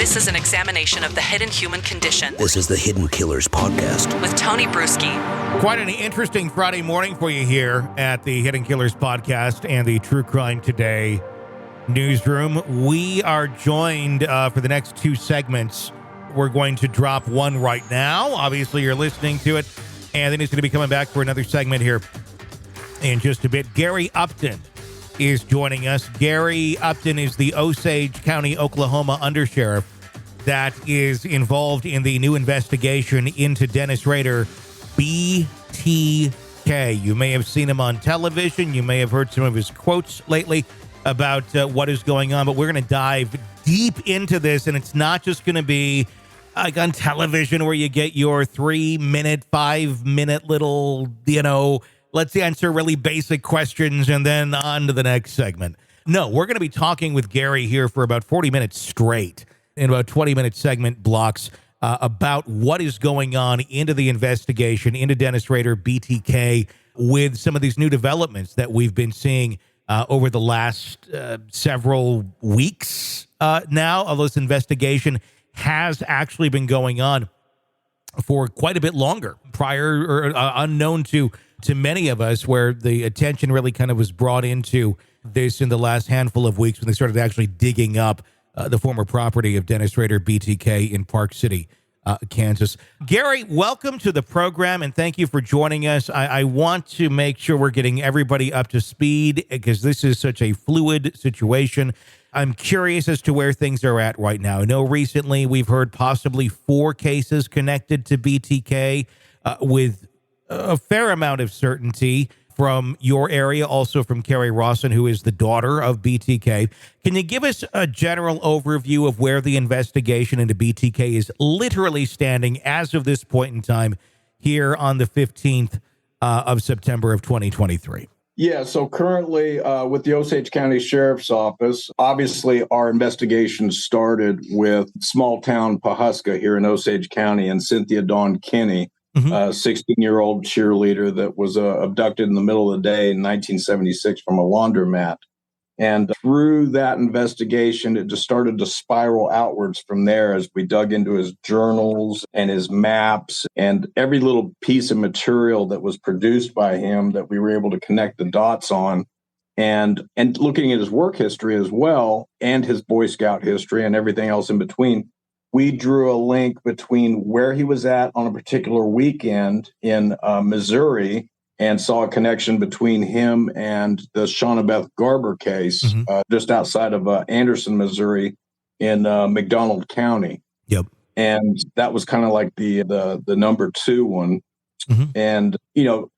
This is an examination of the hidden human condition. This is the Hidden Killers podcast with Tony Brueski. Quite an interesting Friday morning for you here at the Hidden Killers podcast and the True Crime Today newsroom. We are joined for the next two segments. We're going to drop one right now. Obviously, you're listening to it. And then he's going to be coming back for another segment here in just a bit. Gary Upton is joining us. Gary Upton is the Osage County, Oklahoma Undersheriff that is involved in the new investigation into Dennis Rader, BTK. You may have seen him on television. You may have heard some of his quotes lately about what is going on, but we're going to dive deep into this, and it's not just going to be like on television where you get your 3-minute, 5-minute little, let's answer really basic questions and then on to the next segment. No, we're going to be talking with Gary here for about 40 minutes straight in about 20-minute segment blocks about what is going on into the investigation into Dennis Rader, BTK, with some of these new developments that we've been seeing over the last several weeks now. Although this investigation has actually been going on for quite a bit longer, prior or unknown to many of us, where the attention really kind of was brought into this in the last handful of weeks when they started actually digging up the former property of Dennis Rader, BTK, in Park City, Kansas. Gary, welcome to the program, and thank you for joining us. I want to make sure we're getting everybody up to speed because this is such a fluid situation. I'm curious as to where things are at right now. I know recently we've heard possibly 4 cases connected to BTK with a fair amount of certainty from your area, also from Carrie Rawson, who is the daughter of BTK. Can you give us a general overview of where the investigation into BTK is literally standing as of this point in time here on the 15th of September of 2023? Yeah, so currently with the Osage County Sheriff's Office, obviously our investigation started with small town Pawhuska here in Osage County and Cynthia Dawn Kinney, a 16-year-old cheerleader that was abducted in the middle of the day in 1976 from a laundromat. And through that investigation, it just started to spiral outwards from there as we dug into his journals and his maps and every little piece of material that was produced by him that we were able to connect the dots on. And looking at his work history as well, and his Boy Scout history and everything else in between, we drew a link between where he was at on a particular weekend in Missouri and saw a connection between him and the Shawnabeth Garber case just outside of Anderson, Missouri in McDonald County. Yep. And that was kind of like the number 2 one. And,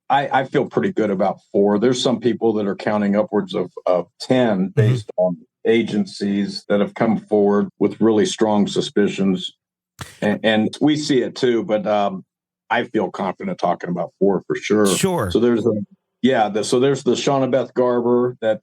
I feel pretty good about 4. There's some people that are counting upwards of 10 based on agencies that have come forward with really strong suspicions. And we see it too, but I feel confident talking about 4 for sure. Sure. So there's the Shawnabeth Garber that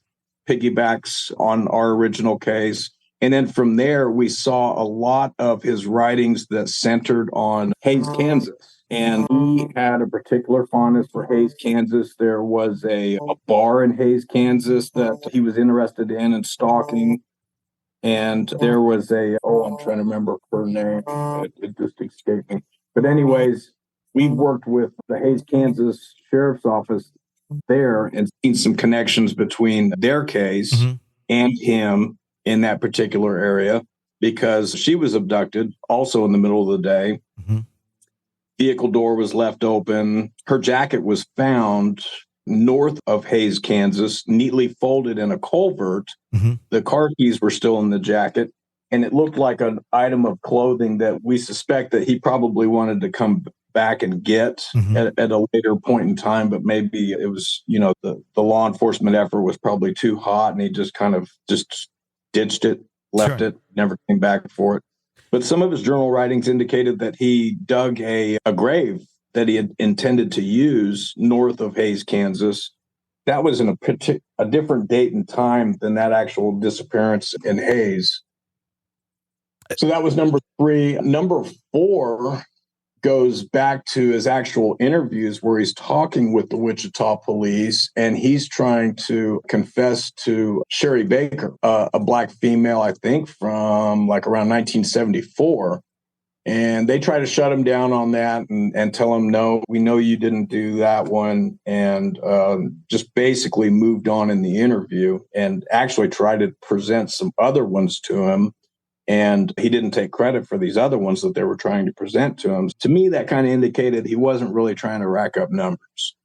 piggybacks on our original case. And then from there, we saw a lot of his writings that centered on Hays, Kansas. And he had a particular fondness for Hays, Kansas. There was a bar in Hays, Kansas that he was interested in and stalking. And there was I'm trying to remember her name. It just escaped me. But anyways, we worked with the Hays, Kansas Sheriff's Office there and seen some connections between their case and him in that particular area because she was abducted also in the middle of the day. Vehicle door was left open. Her jacket was found north of Hays, Kansas, neatly folded in a culvert. The car keys were still in the jacket, and it looked like an item of clothing that we suspect that he probably wanted to come back and get at a later point in time, but maybe it was, the law enforcement effort was probably too hot and he just kind of just ditched it, left it, never came back for it. But some of his journal writings indicated that he dug a grave that he had intended to use north of Hays, Kansas. That was in a different date and time than that actual disappearance in Hays. So that was number 3. Number 4, goes back to his actual interviews where he's talking with the Wichita police, and he's trying to confess to Sherry Baker, a black female, I think, from like around 1974. And they try to shut him down on that and tell him, no, we know you didn't do that one, and just basically moved on in the interview and actually tried to present some other ones to him. And he didn't take credit for these other ones that they were trying to present to him. To me, that kind of indicated he wasn't really trying to rack up numbers.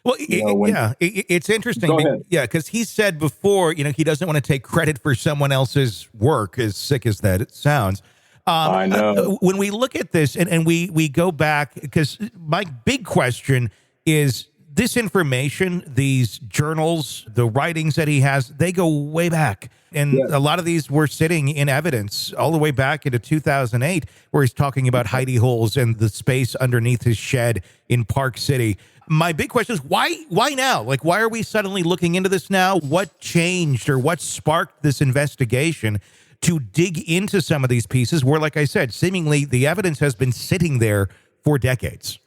Well, it's interesting. Yeah, because he said before, he doesn't want to take credit for someone else's work, as sick as that it sounds. I know. When we look at this and we go back, because my big question is this information, these journals, the writings that he has, they go way back. And a lot of these were sitting in evidence all the way back into 2008, where he's talking about hidey holes and the space underneath his shed in Park City. My big question is why now? Like, why are we suddenly looking into this now? What changed or what sparked this investigation to dig into some of these pieces where, like I said, seemingly the evidence has been sitting there for decades?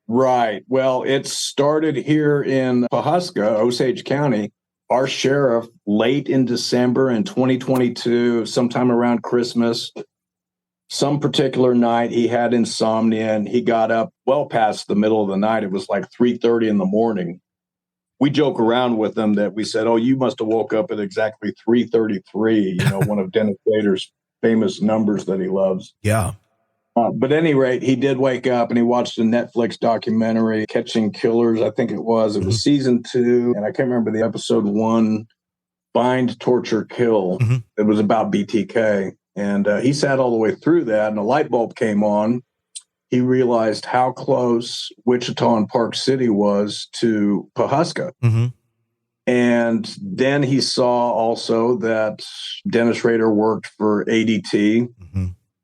Right. Well, it started here in Pawhuska, Osage County. Our sheriff, late in December in 2022, sometime around Christmas, some particular night, he had insomnia and he got up well past the middle of the night. It was like 3:30 in the morning. We joke around with them that we said, oh, you must have woke up at exactly 3:33, one of Dennis Rader's famous numbers that he loves. Yeah. But at any rate, he did wake up and he watched a Netflix documentary, Catching Killers, I think it was. It was season 2, and I can't remember the episode 1, Find, Torture, Kill. It was about BTK. And he sat all the way through that, and a light bulb came on. He realized how close Wichita and Park City was to Pawhuska. And then he saw also that Dennis Rader worked for ADT,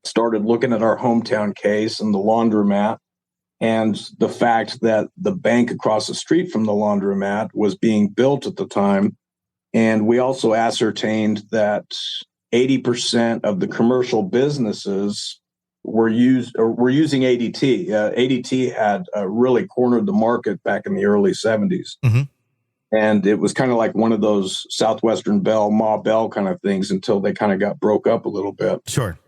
started looking at our hometown case and the laundromat, and the fact that the bank across the street from the laundromat was being built at the time. And we also ascertained that 80% of the commercial businesses were using ADT. ADT had really cornered the market back in the early 70s. And it was kind of like one of those Southwestern Bell, Ma Bell kind of things until they kind of got broke up a little bit. Sure.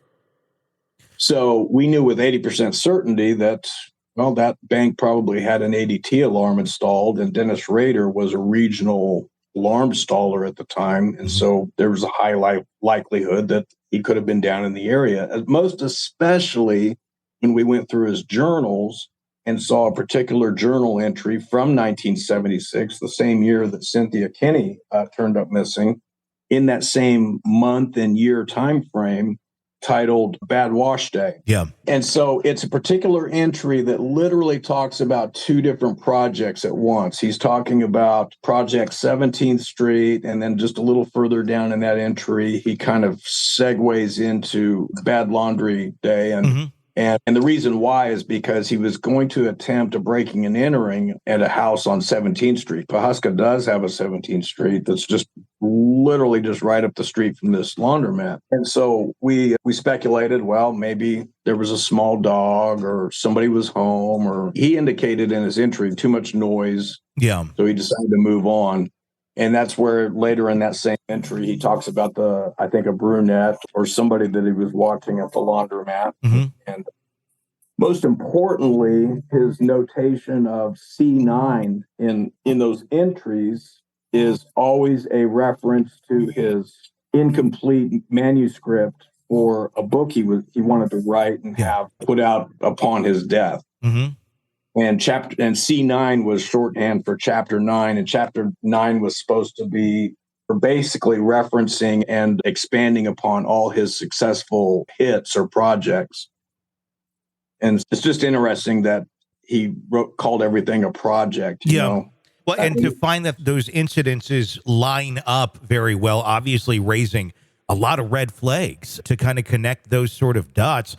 So we knew with 80% certainty that, well, that bank probably had an ADT alarm installed, and Dennis Rader was a regional alarm installer at the time. And so there was a high likelihood that he could have been down in the area, most especially when we went through his journals and saw a particular journal entry from 1976, the same year that Cynthia Kinney turned up missing, in that same month and year time frame, titled Bad Wash Day. Yeah. And so it's a particular entry that literally talks about 2 different projects at once. He's talking about Project 17th Street, and then just a little further down in that entry, he kind of segues into Bad Laundry Day. And the reason why is because he was going to attempt a breaking and entering at a house on 17th Street. Pawhuska does have a 17th Street that's just literally just right up the street from this laundromat. And so we speculated, well, maybe there was a small dog or somebody was home, or he indicated in his entry too much noise. Yeah. So he decided to move on. And that's where later in that same entry, he talks about I think a brunette or somebody that he was watching at the laundromat. And most importantly, his notation of C9 in those entries is always a reference to his incomplete manuscript for a book he wanted to write and have put out upon his death. And C9 was shorthand for chapter 9, and chapter 9 was supposed to be for basically referencing and expanding upon all his successful hits or projects. And it's just interesting that he called everything a project. You know? Well, and to find that those incidences line up very well, obviously raising a lot of red flags to kind of connect those sort of dots.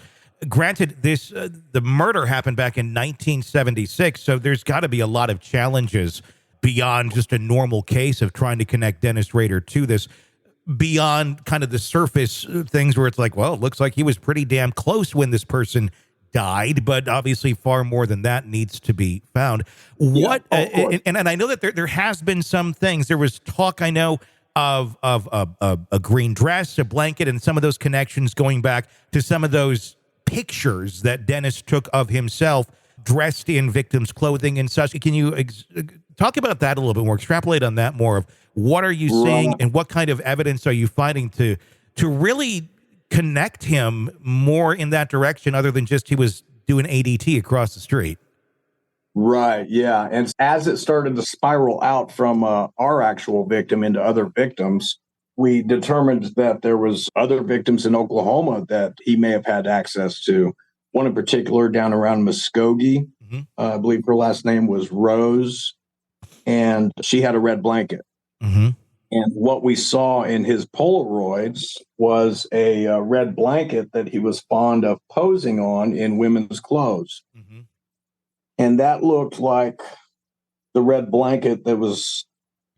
Granted, the murder happened back in 1976, so there's got to be a lot of challenges beyond just a normal case of trying to connect Dennis Rader to this, beyond kind of the surface things where it's like, well, it looks like he was pretty damn close when this person died, but obviously far more than that needs to be found. What and I know that there has been some things. There was talk, I know, of a green dress, a blanket, and some of those connections going back to some of those pictures that Dennis took of himself dressed in victims' clothing and such. Can you talk about that a little bit more? Extrapolate on that more of what are you seeing and what kind of evidence are you finding to really connect him more in that direction other than just he was doing ADT across the street? Right. Yeah. And as it started to spiral out from our actual victim into other victims, we determined that there was other victims in Oklahoma that he may have had access to. One in particular down around Muskogee. I believe her last name was Rose, and she had a red blanket. And what we saw in his Polaroids was a red blanket that he was fond of posing on in women's clothes. And that looked like the red blanket that was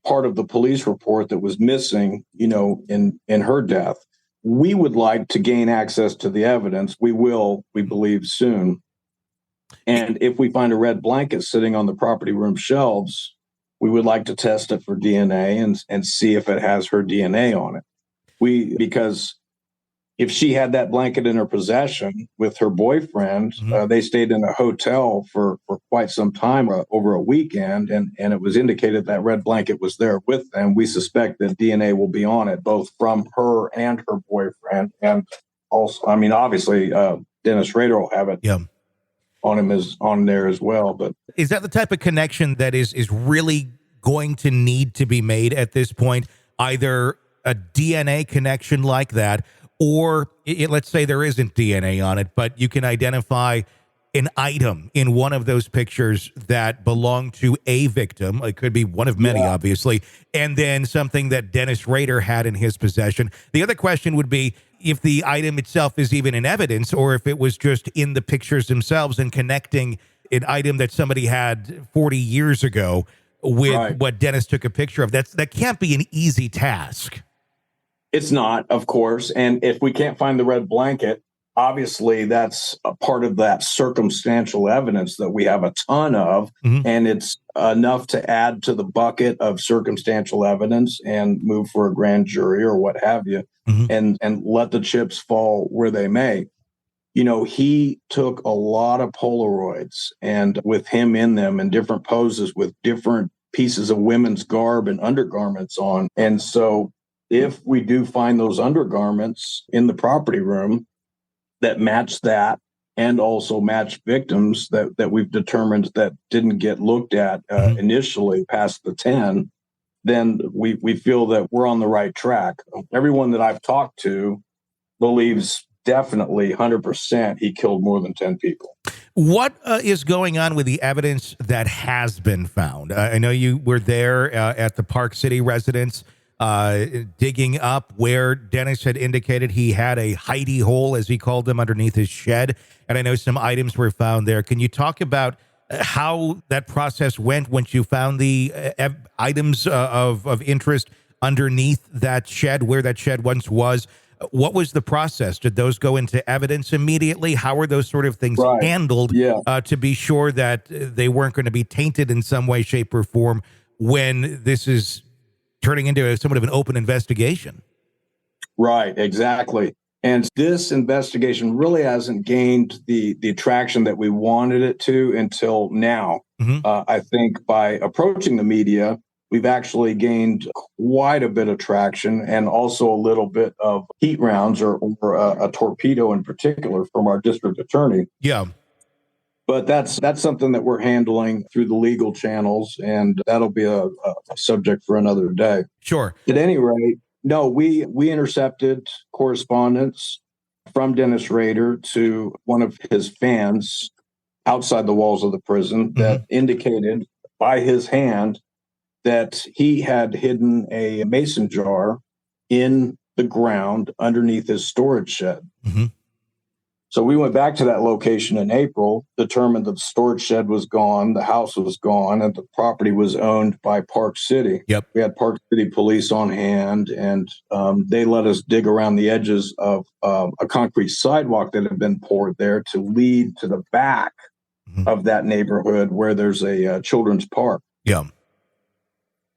part of the police report that was missing, in her death. We would like to gain access to the evidence. We will, we believe, soon. And if we find a red blanket sitting on the property room shelves, we would like to test it for DNA and see if it has her DNA on it. Because if she had that blanket in her possession with her boyfriend, they stayed in a hotel for quite some time over a weekend, and it was indicated that red blanket was there with them. We suspect that DNA will be on it, both from her and her boyfriend. And also, obviously, Dennis Rader will have it on him on there as well. But is that the type of connection that is really going to need to be made at this point? Either a DNA connection like that, or let's say there isn't DNA on it, but you can identify an item in one of those pictures that belonged to a victim. It could be one of many, obviously, and then something that Dennis Rader had in his possession. The other question would be if the item itself is even in evidence, or if it was just in the pictures themselves and connecting an item that somebody had 40 years ago with what Dennis took a picture of. That can't be an easy task. It's not, of course. And if we can't find the red blanket, obviously that's a part of that circumstantial evidence that we have a ton of. And it's enough to add to the bucket of circumstantial evidence and move for a grand jury or what have you, and let the chips fall where they may. He took a lot of Polaroids, and with him in them in different poses with different pieces of women's garb and undergarments on. And so if we do find those undergarments in the property room that match that and also match victims that we've determined that didn't get looked at initially past the 10, then we feel that we're on the right track. Everyone that I've talked to believes definitely 100% he killed more than 10 people. What is going on with the evidence that has been found? I know you were there at the Park City residence, digging up where Dennis had indicated he had a hidey hole, as he called them, underneath his shed. And I know some items were found there. Can you talk about how that process went once you found the items of interest underneath that shed, where that shed once was? What was the process? Did those go into evidence immediately? How were those sort of things handled to be sure that they weren't going to be tainted in some way, shape, or form when this is turning into somewhat of an open investigation? Right, exactly. And this investigation really hasn't gained the traction that we wanted it to until now. I think by approaching the media, we've actually gained quite a bit of traction and also a little bit of heat rounds or a torpedo in particular from our district attorney. Yeah. But that's something that we're handling through the legal channels, and that'll be a subject for another day. Sure. At any rate, no, we intercepted correspondence from Dennis Rader to one of his fans outside the walls of the prison that indicated by his hand that he had hidden a mason jar in the ground underneath his storage shed. So we went back to that location in April, determined that the storage shed was gone, the house was gone, and the property was owned by Park City. Yep. We had Park City police on hand, and they let us dig around the edges of a concrete sidewalk that had been poured there to lead to the back of that neighborhood where there's a children's park. Yeah.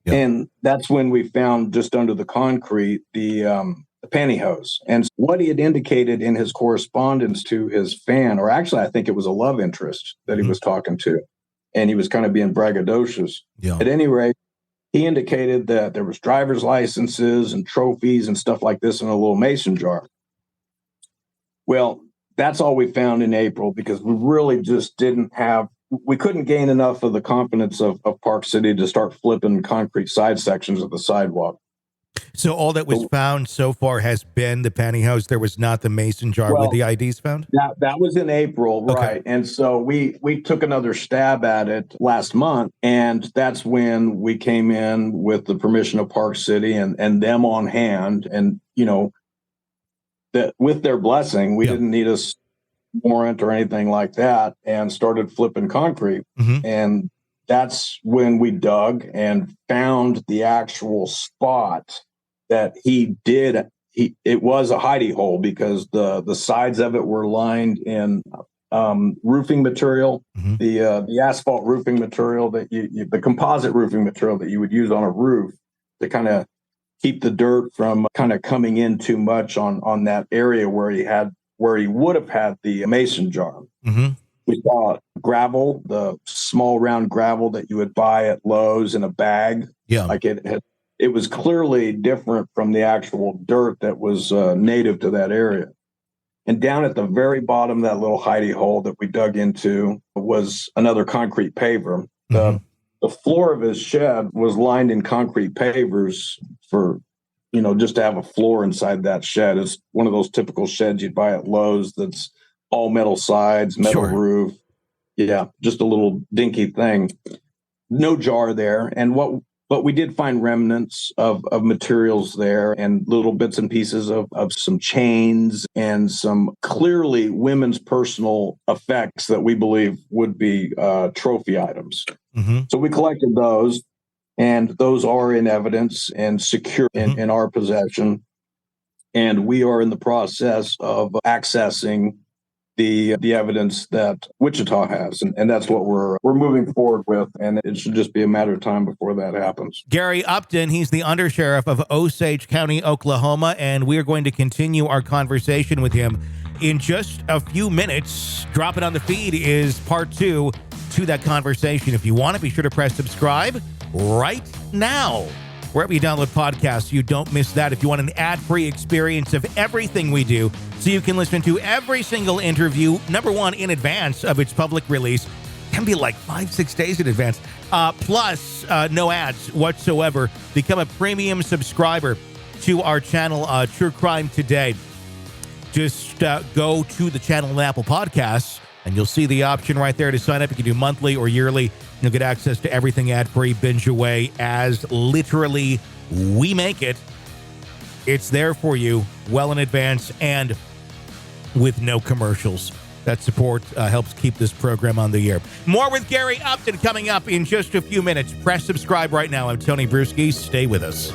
Yep. And that's when we found just under the concrete the pantyhose. And what he had indicated in his correspondence to his fan, or actually I think it was a love interest that he was talking to, and he was kind of being braggadocious. Yeah. At any rate, he indicated that there was driver's licenses and trophies and stuff like this in a little mason jar. Well, that's all we found in April, because we really just we couldn't gain enough of the confidence of Park City to start flipping concrete side sections of the sidewalk. So all that was found so far has been the pantyhose. There was not the mason jar with the IDs found? That was in April, right. Okay. And so we took another stab at it last month, and that's when we came in with the permission of Park City and them on hand. And, that with their blessing, we didn't need a warrant or anything like that, and started flipping concrete. And that's when we dug and found the actual spot that he did. It was a hidey hole, because the sides of it were lined in roofing material, the asphalt roofing material that the composite roofing material that you would use on a roof to kind of keep the dirt from kind of coming in too much on that area where he would have had the mason jar. We saw gravel, the small round gravel that you would buy at Lowe's in a bag. Yeah. Like it was clearly different from the actual dirt that was native to that area. And down at the very bottom of that little hidey hole that we dug into was another concrete paver. The floor of his shed was lined in concrete pavers for, just to have a floor inside that shed. It's one of those typical sheds you'd buy at Lowe's that's all metal sides, metal roof. Yeah, just a little dinky thing. No jar there. And but we did find remnants of materials there, and little bits and pieces of some chains and some clearly women's personal effects that we believe would be trophy items. So we collected those, and those are in evidence and secure in our possession. And we are in the process of accessing the evidence that Wichita has, and that's what we're moving forward with, and it should just be a matter of time before that happens. Gary Upton, he's the Undersheriff of Osage County, Oklahoma, and we are going to continue our conversation with him in just a few minutes. Dropping on the feed is part 2 to that conversation. If you want to, be sure to press subscribe right now, wherever you download podcasts, you don't miss that. If you want an ad-free experience of everything we do, so you can listen to every single interview, number one, in advance of its public release, can be like 5-6 days in advance, plus no ads whatsoever. Become a premium subscriber to our channel, True Crime Today. Just go to the channel on Apple Podcasts, and you'll see the option right there to sign up. You can do monthly or yearly. You'll get access to everything ad-free, binge away, as literally we make it. It's there for you well in advance and with no commercials. That support helps keep this program on the air. More with Gary Upton coming up in just a few minutes. Press subscribe right now. I'm Tony Brueski. Stay with us.